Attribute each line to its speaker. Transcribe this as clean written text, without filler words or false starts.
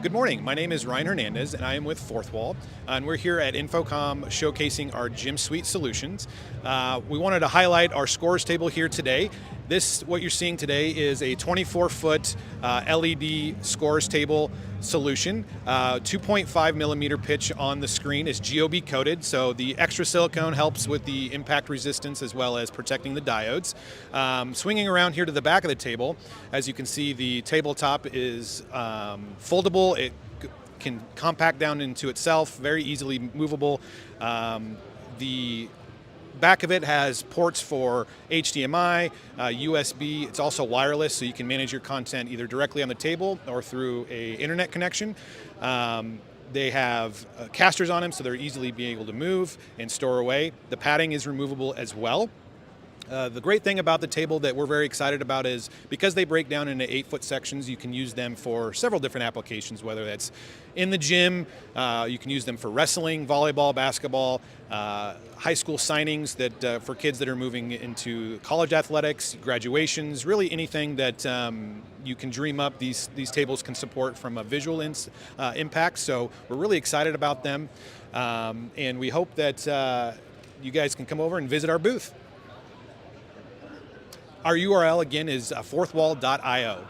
Speaker 1: Good morning. My name is Ryan Hernandez, and I am with Fourth Wall, and we're here at InfoComm showcasing our Gym Suite solutions. We wanted to highlight our scores table here today. What you're seeing today is a 24-foot LED scores table solution. 2.5 millimeter pitch on the screen is GOB coated, so the extra silicone helps with the impact resistance as well as protecting the diodes. Swinging around here to the back of the table, as you can see, the tabletop is foldable. It can compact down into itself, very easily movable. The back of it has ports for HDMI, USB. It's also wireless, so you can manage your content either directly on the table or through an internet connection. They have casters on them, so they're easily being able to move and store away. The padding is removable as well. The great thing about the table that we're very excited about is because they break down into 8-foot sections, you can use them for several different applications, whether that's in the gym, you can use them for wrestling, volleyball, basketball, high school signings that for kids that are moving into college athletics, graduations, really anything that you can dream up, these tables can support from a visual impact. So we're really excited about them, and we hope that you guys can come over and visit our booth. Our URL again is fourthwall.io.